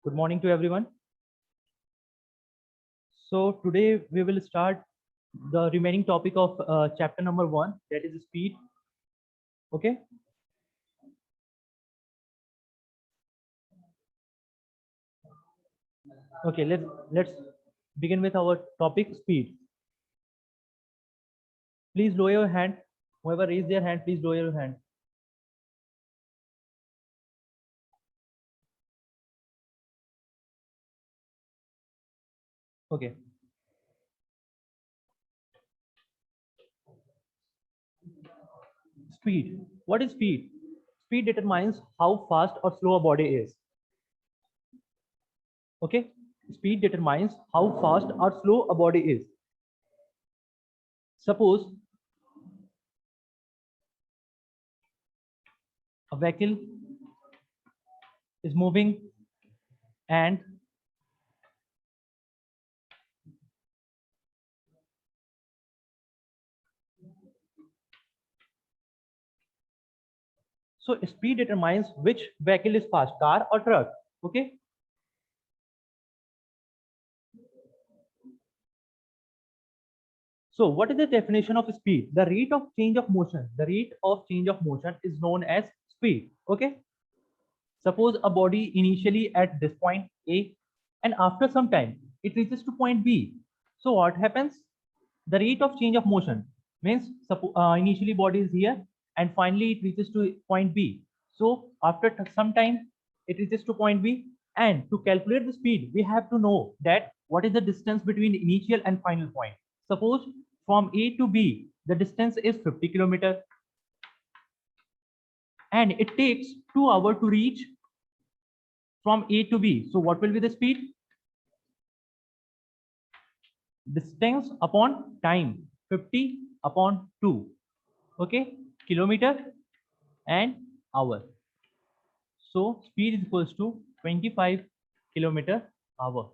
Good morning to everyone. So today we will start the remaining topic of chapter number 1, that is speed. Okay. Okay, let's begin with our topic speed. Please lower your hand. Whoever raised their hand, please lower your hand. Okay. Speed. What is speed? Speed determines how fast or slow a body is. Okay. Speed determines how fast or slow a body is. Suppose a vehicle is moving and so speed determines which vehicle is fast, car or truck. Okay. So what is the definition of speed? The rate of change of motion. The rate of change of motion is known as speed. Okay. Suppose a body initially at this point A and after some time it reaches to point B. So what happens? The rate of change of motion means initially body is here and finally it reaches to point B. So after some time it reaches to point B, and to calculate the speed we have to know that what is the distance between initial and final point. Suppose from A to B the distance is 50 kilometers and it takes 2 hours to reach from A to B. So what will be the speed? Distance upon time, 50 upon 2. Okay, kilometer and hour. So speed is equals to 25 kilometer hour.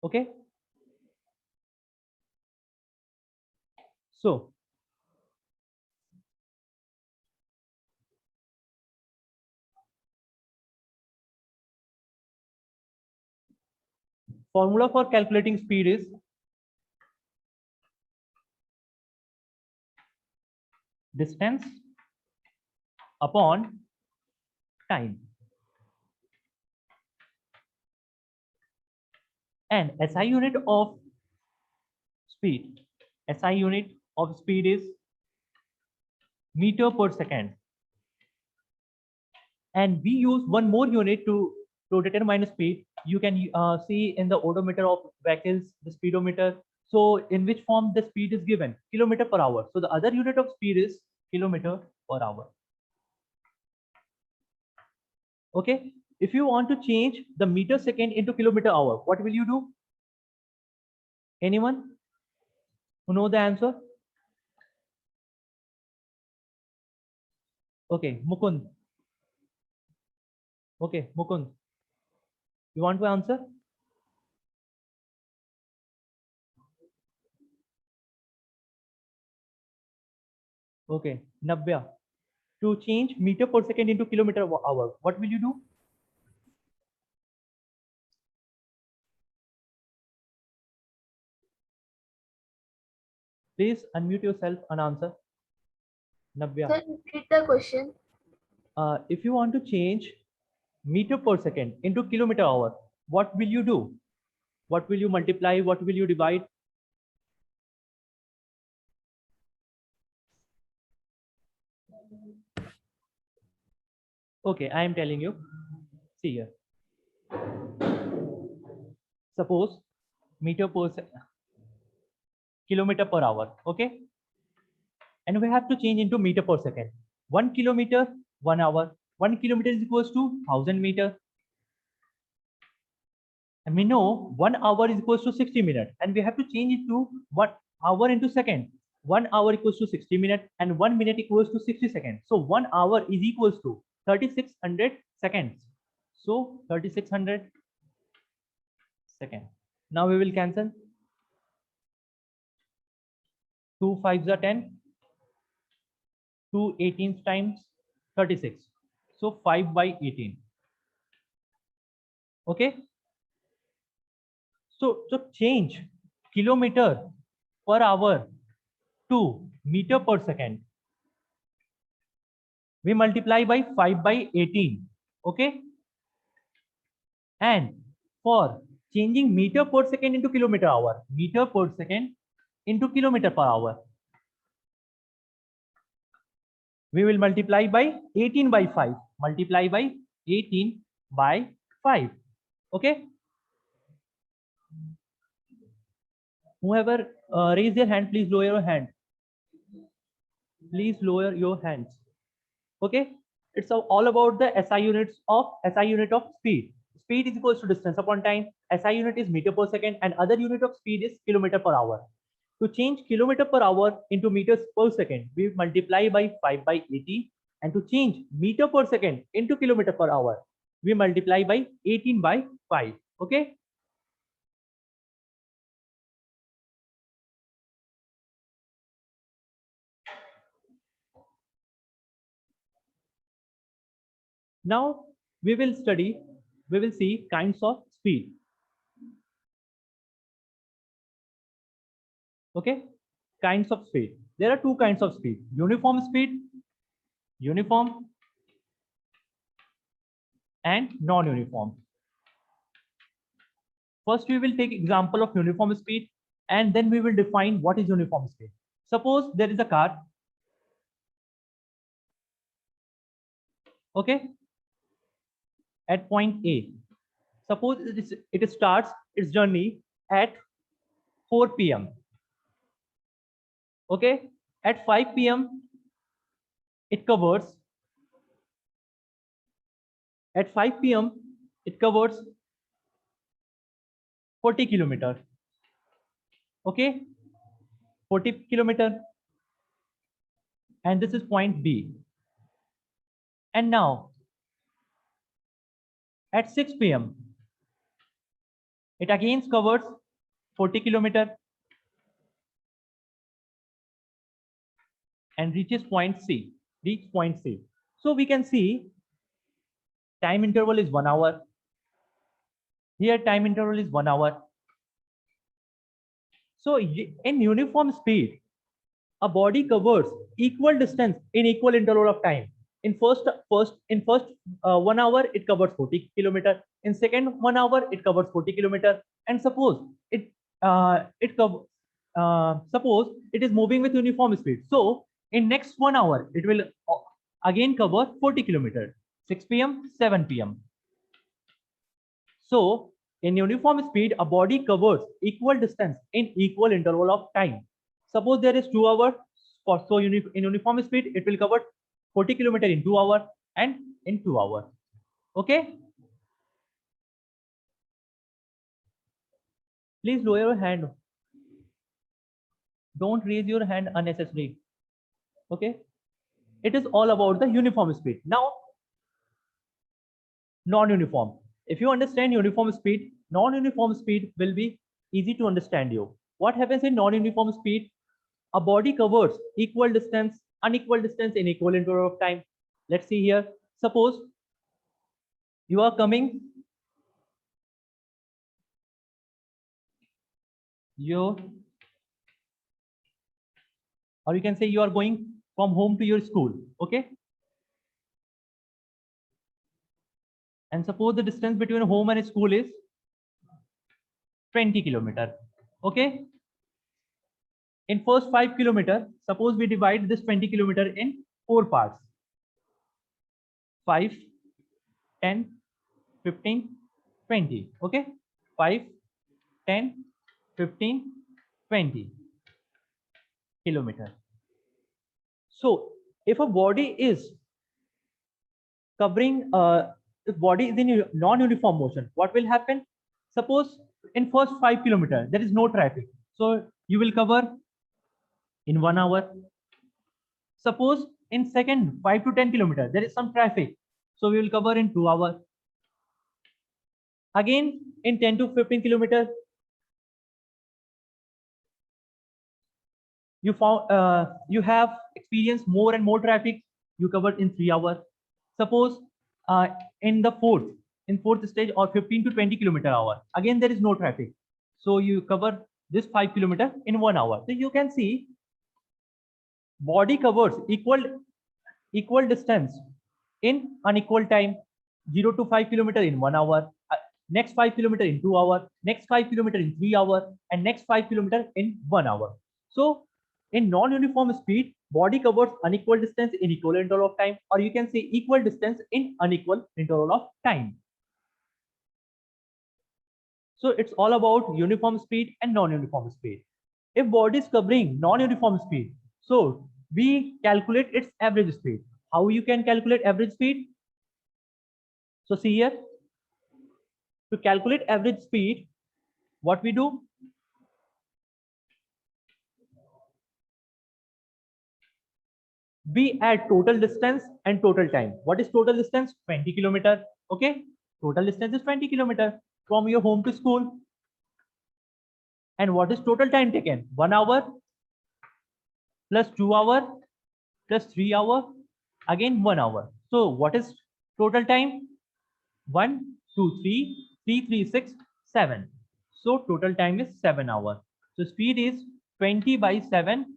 Okay. So formula for calculating speed is distance upon time. And SI unit of speed. SI unit of speed is meter per second. And we use one more unit to determine speed. You can see in the odometer of vehicles the speedometer. So in which form the speed is given? Kilometer per hour. So the other unit of speed is kilometer per hour. Okay. If you want to change the meter second into kilometer hour, what will you do? Anyone who know the answer? Okay, Mukund. Okay, Mukund. You want to answer? Okay, Nabya. To change meter per second into kilometer hour, what will you do? Please unmute yourself and answer. Nabya. Sir, repeat the question. If you want to change meter per second into kilometer hour, what will you do? What will you multiply? What will you divide? Okay, I am telling you. See here. Suppose meter per kilometer per hour. Okay. And we have to change into meter per second. 1 kilometer, 1 hour. 1 kilometer is equals to 1000 meter. And we know 1 hour is equals to 60 minutes. And we have to change it to 1 hour into second. 1 hour equals to 60 minutes and 1 minute equals to 60 seconds. So 1 hour is equals to 3600 seconds. So 3600 seconds. Now we will cancel. 2 5s are 10. 2 18 times 36. So 5 by 18. Okay. So change kilometer per hour to meter per second. We multiply by 5 by 18. Okay. And for changing meter per second into kilometer hour, meter per second into kilometer per hour, we will multiply by 18 by 5. Multiply by 18 by 5. Okay. Whoever raise their hand, please lower your hand. Please lower your hands. Okay. It's all about the SI unit of speed. Speed is equals to distance upon time. SI unit is meter per second, and other unit of speed is kilometer per hour. To change kilometer per hour into meters per second, we multiply by 5 by 80. And to change meter per second into kilometer per hour, we multiply by 18 by 5. Okay. Now we will see kinds of speed. Okay. Kinds of speed. There are two kinds of speed: uniform speed, uniform, and non-uniform. First, we will take example of uniform speed, and then we will define what is uniform speed. Suppose there is a car. Okay. At point A. Suppose it starts its journey at 4 p.m. Okay. At 5 p.m. it covers. At 5 p.m. it covers 40 kilometers. Okay. 40 kilometer. And this is point B. And now at 6 p.m. it again covers 40 kilometer and reaches point C. So we can see time interval is 1 hour. Here time interval is 1 hour. So in uniform speed, a body covers equal distance in equal interval of time. In first 1 hour it covers 40 kilometer. In second 1 hour it covers 40 kilometer. And suppose suppose it is moving with uniform speed. So in next 1 hour it will again cover 40 kilometer. 6 p.m. 7 p.m. So in uniform speed, a body covers equal distance in equal interval of time. Suppose there is 2 hours. So in uniform speed, it will cover 40 kilometer in 2 hours and in 2 hours. Okay. Please lower your hand. Don't raise your hand unnecessarily. Okay. It is all about the uniform speed. Now, non-uniform. If you understand uniform speed, non-uniform speed will be easy to understand you. What happens in non-uniform speed? A body covers equal distance, unequal distance in equal interval of time. Let's see here. Suppose you are coming, or you can say you are going from home to your school. Okay. And suppose the distance between home and school is 20 kilometer. Okay. In first 5 kilometer, suppose we divide this 20 kilometer in 4 parts. 5, 10, 15, 20. Okay. 5, 10, 15, 20 kilometer. So if a body is covering, the body is in non-uniform motion, what will happen? Suppose in first 5 kilometer there is no traffic, so you will cover in 1 hour. Suppose in second 5 to 10 kilometer there is some traffic, so we will cover in 2 hours. Again in 10 to 15 kilometers you have experienced more and more traffic, you covered in 3 hours. Suppose in the in fourth stage or 15 to 20 kilometer hour. Again, there is no traffic. So you cover this 5 kilometer in 1 hour. So you can see body covers equal distance in unequal time. 0 to 5 kilometer in 1 hour, next 5 kilometer in 2 hours, next 5 kilometer in 3 hours, and next 5 kilometer in 1 hour. So in non-uniform speed, body covers unequal distance in equal interval of time, or you can say equal distance in unequal interval of time. So it's all about uniform speed and non-uniform speed. If body is covering non-uniform speed, so we calculate its average speed. How you can calculate average speed? So see here, to calculate average speed, what we do? We add total distance and total time. What is total distance? 20 kilometer. Okay, total distance is 20 kilometer from your home to school. And what is total time taken? 1 hour plus 2 hour plus 3 hour, again 1 hour. So what is total time? 1, 2, 3, 3, 3, 6, 7. So total time is 7 hours. So speed is 20 by 7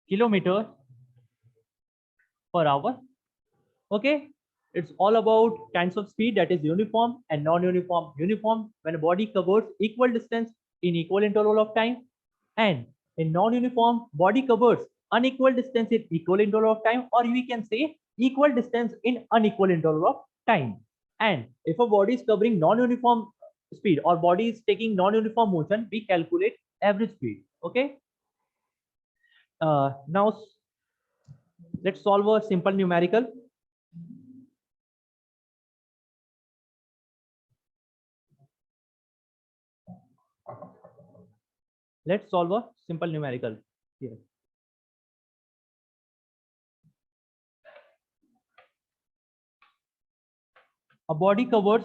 kilometer per hour. Okay, it's all about kinds of speed, that is uniform and non-uniform. Uniform when a body covers equal distance in equal interval of time, and in non-uniform, body covers unequal distance in equal interval of time, or we can say equal distance in unequal interval of time. And if a body is covering non-uniform speed or body is taking non-uniform motion, we calculate average speed. Okay, now let's solve a simple numerical. Let's solve a simple numerical here. A body covers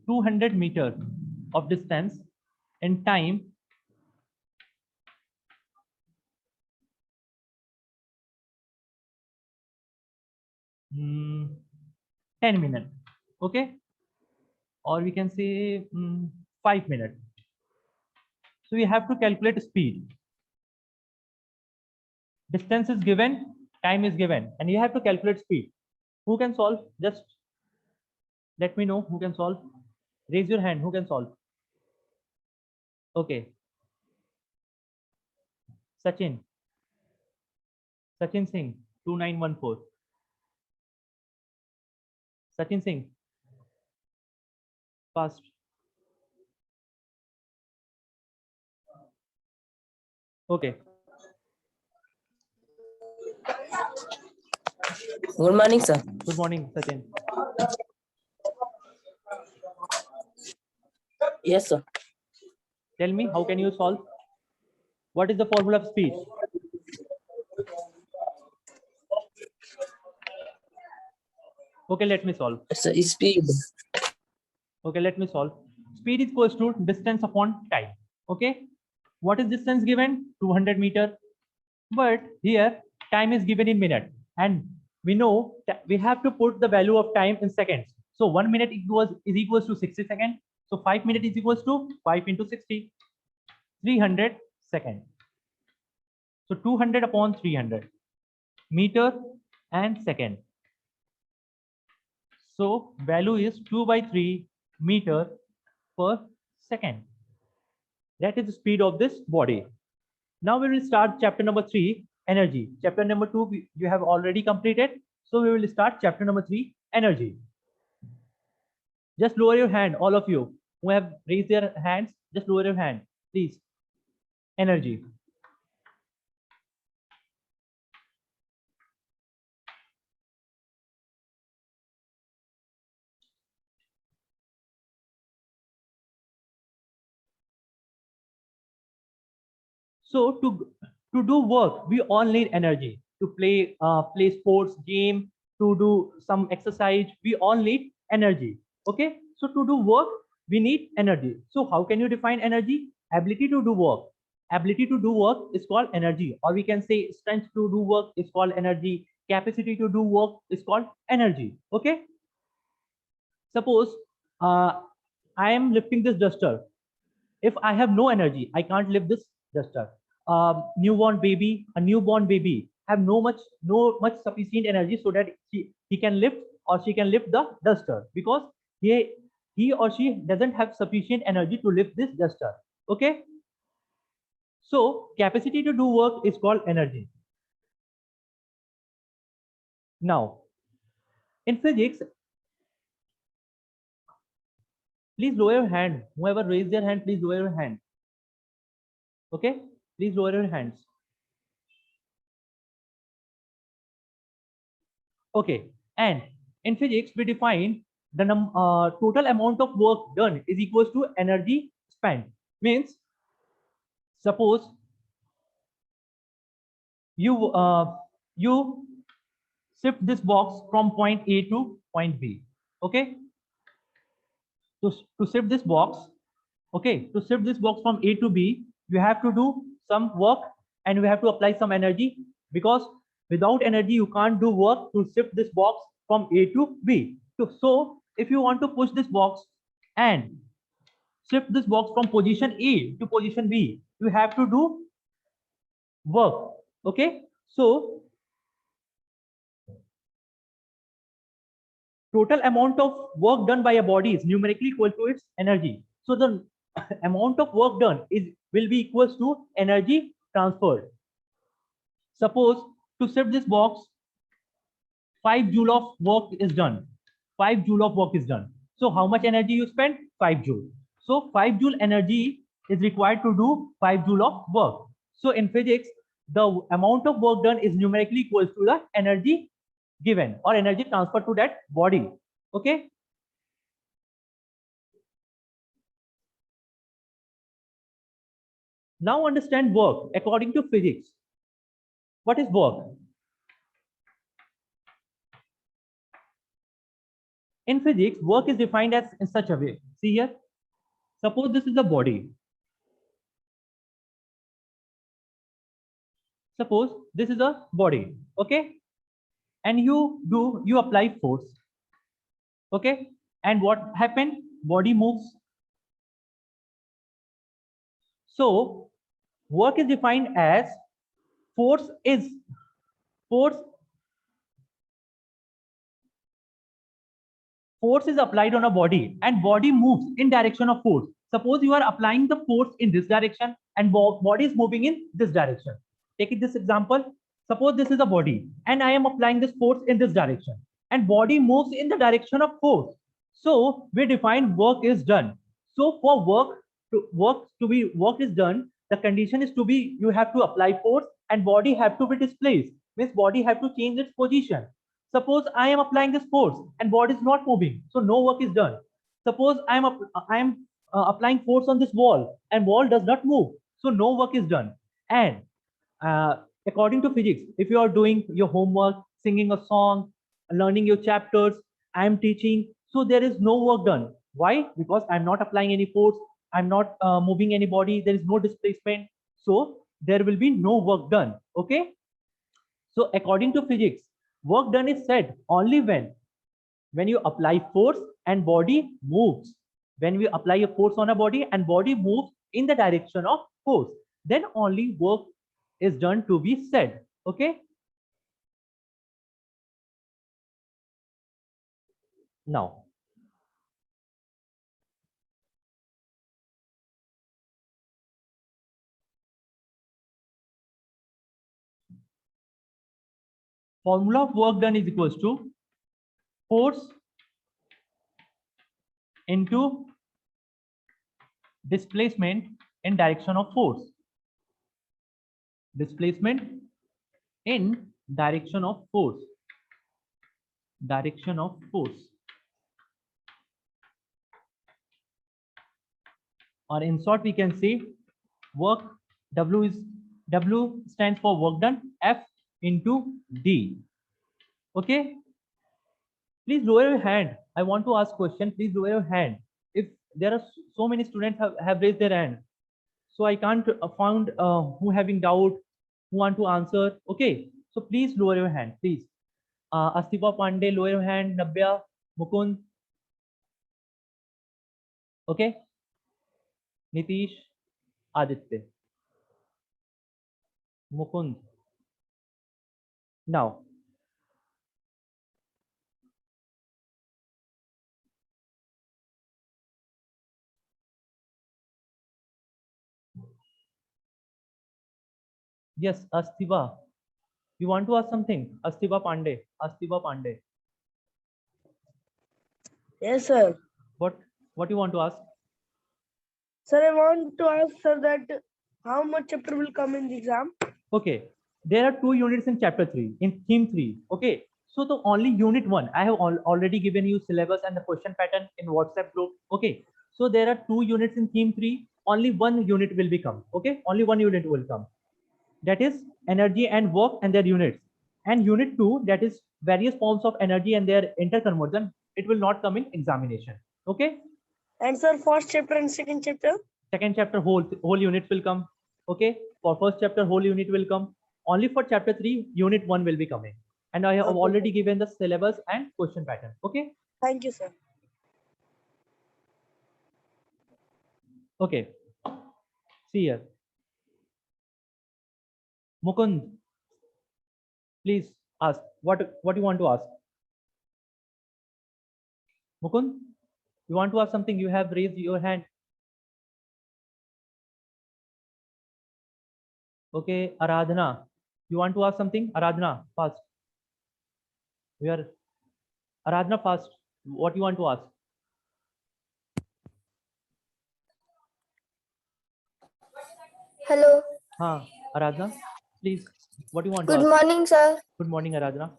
200 meters of distance in time 10 minutes. Okay, or we can say 5 minutes. So we have to calculate speed. Distance is given, time is given, and you have to calculate speed. Who can solve? Just let me know who can solve. Raise your hand. Who can solve? Okay. Sachin. Sachin Singh, 2914. Sachin Singh. Fast. Okay. Good morning, sir. Good morning, Sachin. Yes, sir. Tell me, how can you solve? What is the formula of speed? Okay, let me solve. It's a speed. Okay, let me solve. Speed is equals to distance upon time. Okay, what is distance given? 200 meter. But here time is given in minute, and we know that we have to put the value of time in seconds. So 1 minute is equals to 60 seconds. So 5 minutes is equals to 5 into 60, 300 seconds. So 200 upon 300 meter and second. So value is 2 by 3 meter per second. That is the speed of this body. Now we will start chapter number 3, energy. Chapter number 2 you have already completed. So we will start chapter number 3, energy. Just lower your hand, all of you who have raised their hands, just lower your hand, please. Energy. So to do work, we all need energy. To play sports, game, to do some exercise, we all need energy. Okay, so to do work, we need energy. So how can you define energy? Ability to do work. ability to do work is called energy, or we can say strength to do work is called energy, capacity to do work is called energy. Okay, suppose I am lifting this duster. If I have no energy, I can't lift this duster. A newborn baby have no much sufficient energy so that he can lift or she can lift the duster, because he or she doesn't have sufficient energy to lift this duster. Okay, so capacity to do work is called energy. Now, in physics, please lower your hand. Whoever raised their hand, please lower your hand. Okay, please lower your hands. Okay, and in physics, we define the total amount of work done is equals to energy spent. Means, suppose you shift this box from point A to point B. Okay, to shift this box, okay, to shift this box from A to B, you have to do some work and you have to apply some energy, because without energy you can't do work to shift this box from A to B. So if you want to push this box and shift this box from position A to position B, you have to do work. Okay, so total amount of work done by a body is numerically equal to its energy. So the amount of work done will be equals to energy transferred. Suppose to shift this box, 5 joule of work is done. 5 joule of work is done. So how much energy you spend? 5 joule. So 5 joule energy is required to do 5 joule of work. So in physics, the amount of work done is numerically equal to the energy given or energy transferred to that body. Okay. Now understand work according to physics. What is work? In physics, work is defined as in such a way. See here. Suppose this is the body. Suppose this is a body. Okay. And you apply force. Okay. And what happened? Body moves. So work is defined as force is applied on a body and body moves in direction of force. Suppose you are applying the force in this direction and body is moving in this direction. Take this example. Suppose this is a body and I am applying this force in this direction and body moves in the direction of force. So we define work is done. So for work is done, the condition is to be you have to apply force and body have to be displaced. Means body have to change its position. Suppose I am applying this force and body is not moving, so no work is done. Suppose I am applying force on this wall and wall does not move, so no work is done. And according to physics, if you are doing your homework, singing a song, learning your chapters, I am teaching, so there is no work done. Why? Because I'm not applying any force, I'm not moving any body, there is no displacement, so there will be no work done. Okay, so according to physics, work done is said only when you apply force and body moves. When we apply a force on a body and body moves in the direction of force, then only work is done to be said. Okay. Now, formula of work done is equals to force into displacement in direction of force. Displacement in direction of force. Direction of force. Or in short, we can say work W stands for work done, F into D. Okay. Please lower your hand. I want to ask question. Please lower your hand. If there are so many students have raised their hand, So I can't found who having doubt, who want to answer. Okay, so please lower your hand, please. Astifa Pandey, lower your hand. Nabya, Mukund. Okay, Nitish, Aditya, Mukund. Now, yes, Astifa, you want to ask something? Astifa Pandey, Astifa Pandey. Yes, sir. What you want to ask? Sir, I want to ask, sir, that how much chapter will come in the exam? Okay, there are 2 units in chapter 3, in theme 3. Okay, so the only unit 1, I have already given you syllabus and the question pattern in WhatsApp group. Okay, so there are 2 units in theme 3, only 1 unit will become. Okay, only 1 unit will come. That is energy and work and their units. And unit 2, that is various forms of energy and their interconversion, it will not come in examination. Okay. And sir, first chapter and second chapter? Second chapter whole unit will come. Okay, for first chapter whole unit will come. Only for chapter 3 unit 1 will be coming, and I have Okay. already given the syllabus and question pattern. Okay. Thank you, sir. Okay, see here, Mukund, please ask what you want to ask. Mukund, you want to ask something? You have raised your hand. Okay, Aradhana, you want to ask something? Aradhana, fast. We are Aradhana, fast. What you want to ask? Hello. Aradhana, please. What you want to Good ask? morning, sir. Good morning, Aradhana.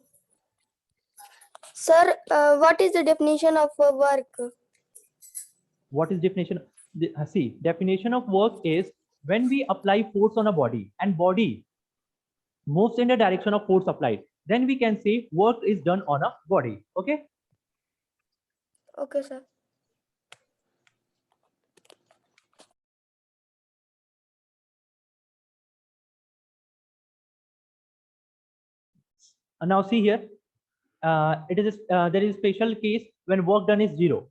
Sir, what is the definition of work? What is definition? See, definition of work is when we apply force on a body and body moves in the direction of force applied, then we can say work is done on a body. Okay. Okay, sir. Now see here, there is a special case when work done is 0.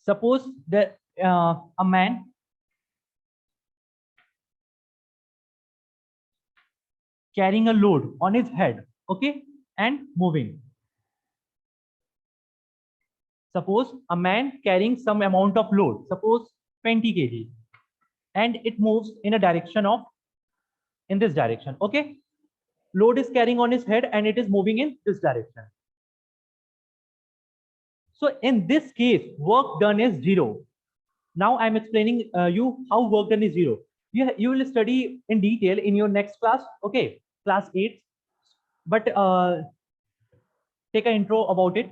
Suppose that a man carrying a load on his head, okay, and moving. Suppose a man carrying some amount of load, suppose 20 kg, and it moves in a direction of in this direction. Okay, load is carrying on his head and it is moving in this direction. So in this case, work done is 0. Now I'm explaining you how work done is 0. You will study in detail in your next class. Okay, class 8. But take an intro about it.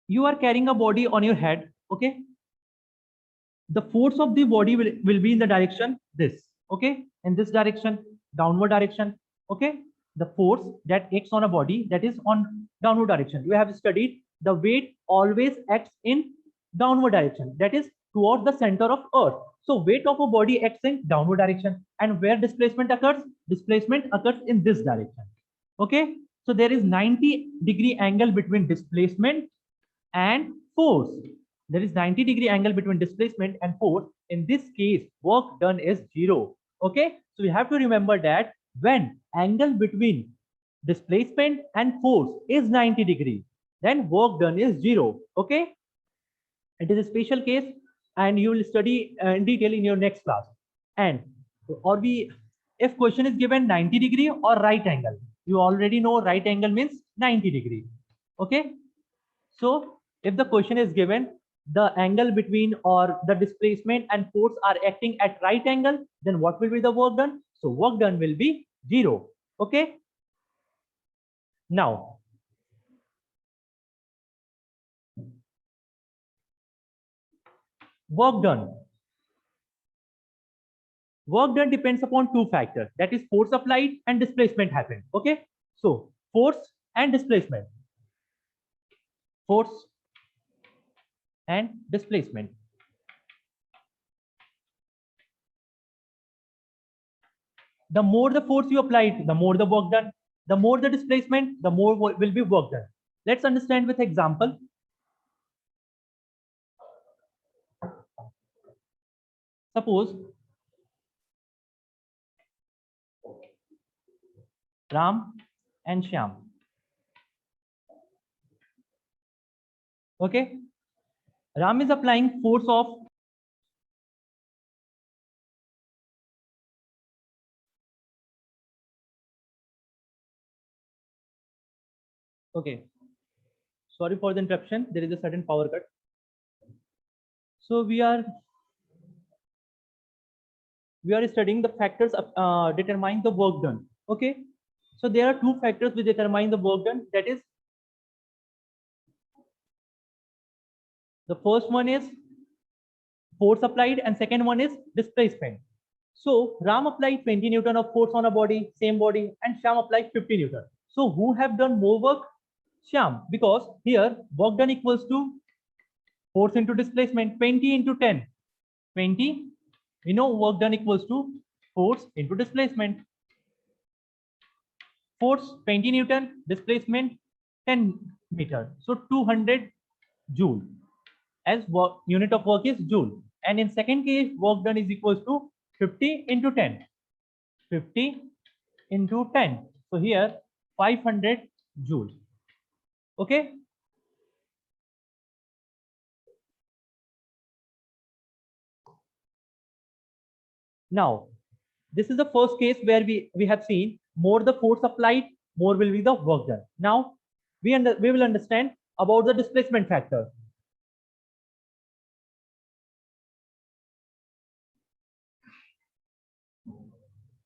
You are carrying a body on your head. Okay, the force of the body will be in the direction this. Okay, in this direction, downward direction. Okay, the force that acts on a body, that is on downward direction. You have studied the weight always acts in downward direction, that is towards the center of earth. So weight of a body acts in downward direction, and where displacement occurs in this direction. Okay, so there is 90-degree angle between displacement and force. There is 90-degree angle between displacement and force. In this case, work done is 0. Okay, so we have to remember that when angle between displacement and force is 90 degree, then work done is 0. Okay, it is a special case and you will study in detail in your next class. And if question is given 90 degree or right angle, you already know right angle means 90 degree. Okay, so if the question is given the angle between or the displacement and force are acting at right angle, then what will be the work done? So work done will be 0. Okay, now work done depends upon 2 factors, that is force applied and displacement happened. Okay, so force and displacement, force and displacement. The more the force you apply, the more the work done. The more the displacement, the more will be work done. Let's understand with example. Suppose Ram and Shyam. Okay. Ram is applying force of okay. Sorry for the interruption. There is a sudden power cut. So we are studying the factors determine the work done. Okay. So there are two factors which determine the work done. That is, the first one is force applied and second one is displacement. So Ram applied 20 Newton of force on a body, same body, and Shyam applied 50 Newton. So who have done more work? Shyam, because here work done equals to force into displacement, 20 into 10. 20, we know work done equals to force into displacement. Force 20 Newton, displacement 10 meter. So 200 joule as work, unit of work is joule. And in second case, work done is equals to 50 into 10. 50 into 10. So here 500 joule. Okay. Now, this is the first case where we have seen more the force applied, more will be the work done. Now, we will understand about the displacement factor.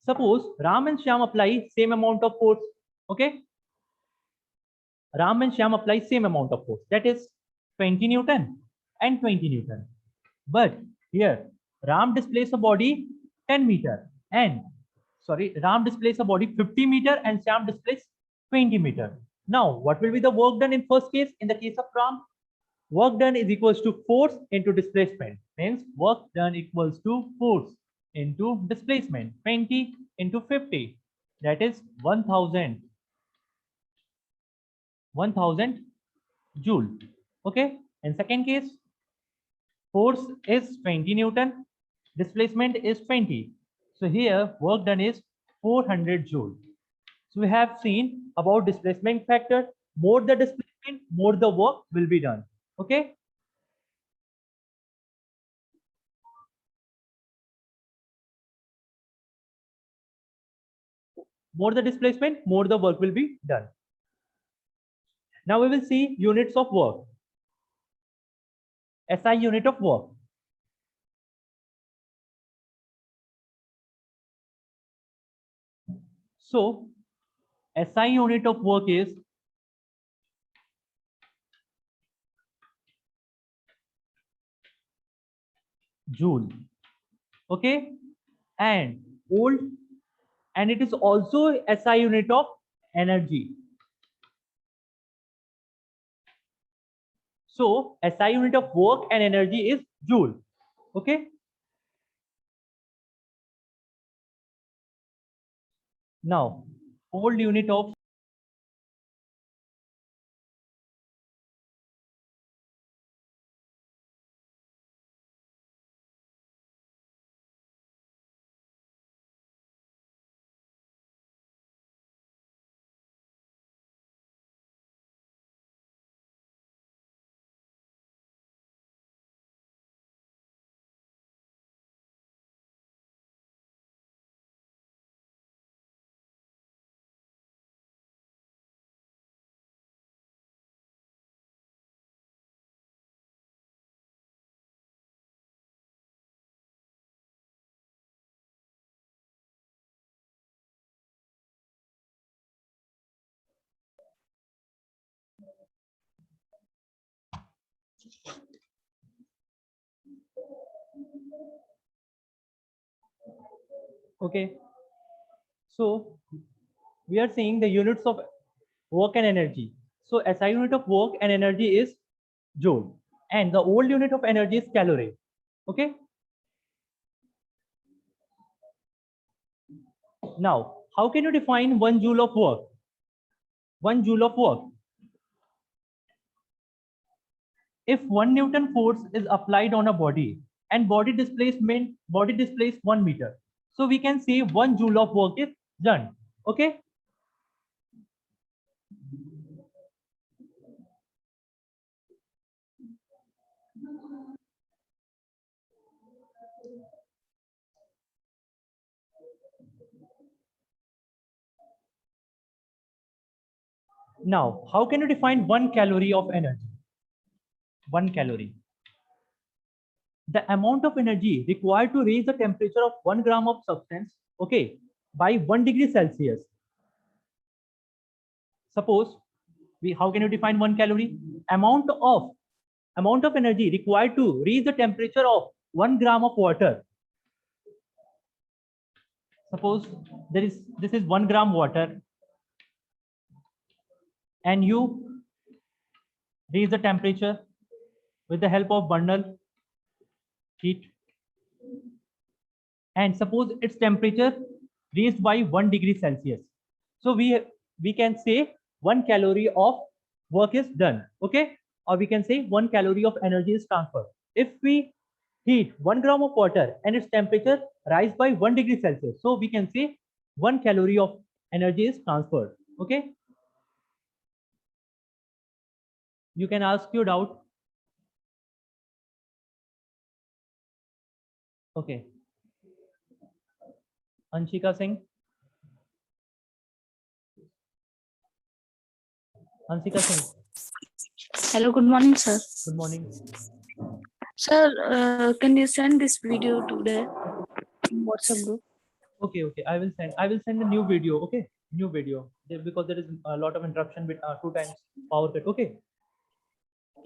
Suppose Ram and Shyam apply same amount of force. Okay. Ram and Shyam apply same amount of force. That is 20 Newton and 20 Newton. But here, Ram displaces a body 10 meter and Ram displaces a body 50 meter and Shyam displaces 20 meter. Now, what will be the work done in first case? In the case of Ram, work done is equals to force into displacement. Means work done equals to force into displacement. 20 into 50. That is 1000 joule. Okay. In second case, force is 20 Newton, displacement is 20. So here work done is 400 joule. So we have seen about displacement factor. More the displacement, more the work will be done. Okay. More the displacement, more the work will be done. Now we will see units of work. SI unit of work. So SI unit of work is joule. Okay. And it is also SI unit of energy. So SI unit of work and energy is joule. Okay. Now, old unit of okay. So we are seeing the units of work and energy. So SI unit of work and energy is joule, and the old unit of energy is calorie. Okay. Now, how can you define 1 joule of work? 1 joule of work. If 1 Newton force is applied on a body and body displays 1 meter, so we can say 1 joule of work is done. Okay. Now, how can you define 1 calorie of energy? 1 calorie. The amount of energy required to raise the temperature of 1 gram of substance, okay, by 1 degree Celsius. Suppose how can you define 1 calorie? Amount of energy required to raise the temperature of 1 gram of water. Suppose this is 1 gram water, and you raise the temperature with the help of Bernoulli heat, and suppose its temperature raised by 1 degree Celsius. So we can say 1 calorie of work is done, okay? Or we can say 1 calorie of energy is transferred. If we heat 1 gram of water and its temperature rise by 1 degree Celsius, so we can say 1 calorie of energy is transferred, okay? You can ask your doubt. Okay. Anshika Singh. Anshika Singh. Hello, good morning, sir. Good morning. Sir, can you send this video today in WhatsApp group? Okay. I will send a new video. Okay, new video because there is a lot of interruption with 2 times power cut. Okay.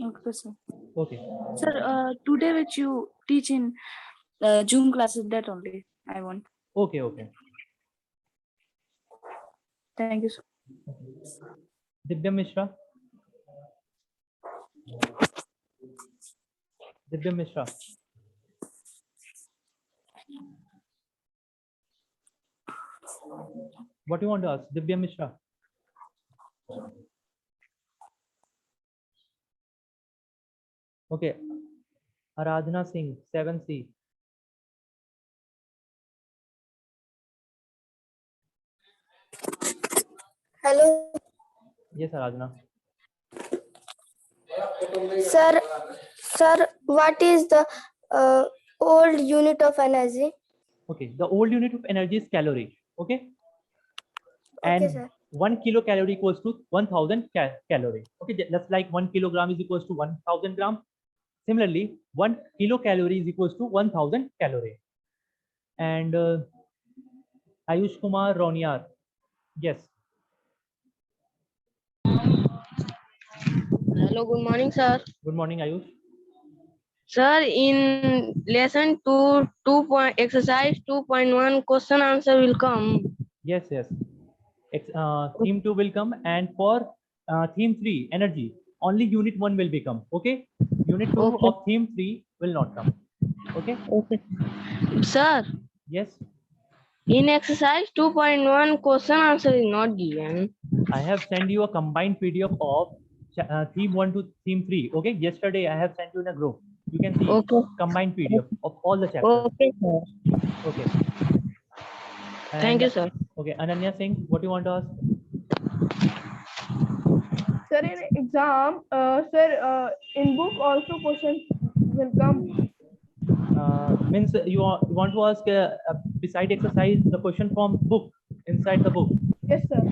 Okay, sir. Okay. Sir, today which you teach in Zoom classes, that only I want. Okay. Thank you, sir. Divya Mishra. What do you want to ask? Divya Mishra. Okay. Aradhana Singh, 7C. Hello, Yes, Aradhana. sir. Sir, what is the old unit of energy? Okay. The old unit of energy is calorie. Okay. Okay, And sir. 1 kilocalorie equals to 1000 calorie. Okay. Just like 1 kilogram is equals to 1000 gram. Similarly, 1 kilocalorie is equals to 1000 calorie. And Ayush Kumar Roniar. Yes. Hello, good morning, sir. Good morning, Ayush. Sir, in lesson 2, exercise 2.1, question answer will come. Yes. Theme 2 will come, and for theme 3, energy, only unit 1 will become. Okay. Unit 2 Okay. of theme 3 will not come. Okay. Okay. Sir, Yes. in exercise 2.1, question answer is not given. I have sent you a combined PDF of theme 1 to theme 3. Okay. Yesterday I have sent you in a group. You can see Okay. combined PDF of all the chapters. Okay, sir. Okay. Thank you, sir. Okay. Ananya Singh, what do you want to ask? Sir, in exam, in book also questions will come. Means you want to ask beside exercise the question from book, inside the book. Yes, sir.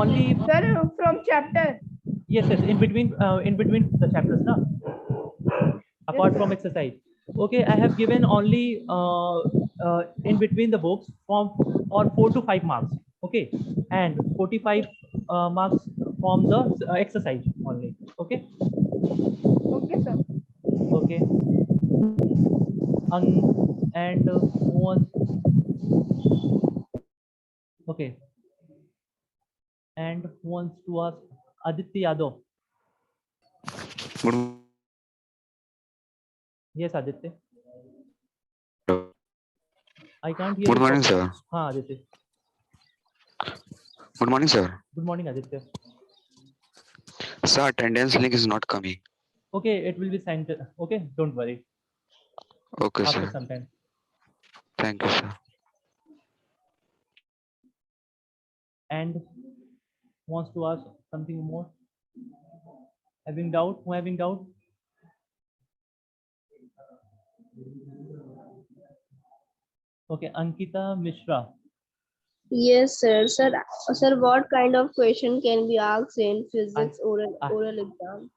Only Sir, from chapter. yes, in between the chapters, na? Apart Yes, from exercise. Okay, I have given only in between the books from or 4 to 5 marks. Okay, and 45 marks from the exercise only. Okay. Okay, sir. Okay. And who wants? Okay. And who wants to ask? Aditya Yadav. Yes, Aditya. I can't hear Good you morning, properly. sir. Aditya. Good morning, sir. Good morning, Aditya. Sir, attendance link is not coming. Okay, it will be sent. Okay, don't worry. Okay, After sir. some time. Thank you, sir. And wants to ask something more? Having doubt? Who having doubt? Okay, Ankita Mishra. Yes, sir. Sir, what kind of question can be asked in physics I- oral exam?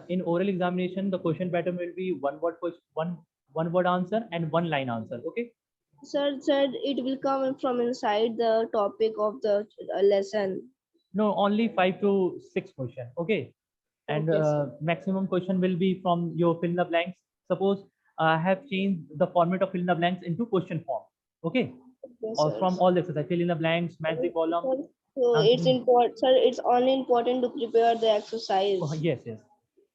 In oral examination, the question pattern will be one word question, one word answer and one line answer. Okay. Sir, it will come from inside the topic of the lesson. No, only 5 to 6 question. Okay. And Okay, sir. maximum question will be from your fill in the blanks. Suppose I have changed the format of fill in the blanks into question form. Okay. Okay, Or sir. from all the exercise, fill in the blanks, match the column. Sir, so it's answering- important, sir. It's only important to prepare the exercise. Oh, yes, yes.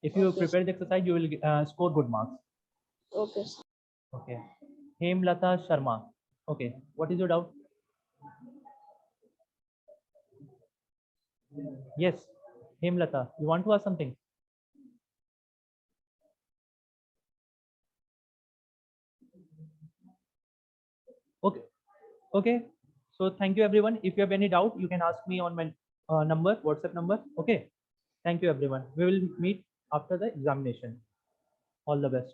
If you Okay, prepare the exercise, you will score good marks. Okay, sir. Okay. Hemlata Sharma. Okay. What is your doubt? Yes. Hemlata, you want to ask something? Okay. Okay. So thank you, everyone. If you have any doubt, you can ask me on my number, WhatsApp number. Okay. Thank you, everyone. We will meet after the examination. All the best.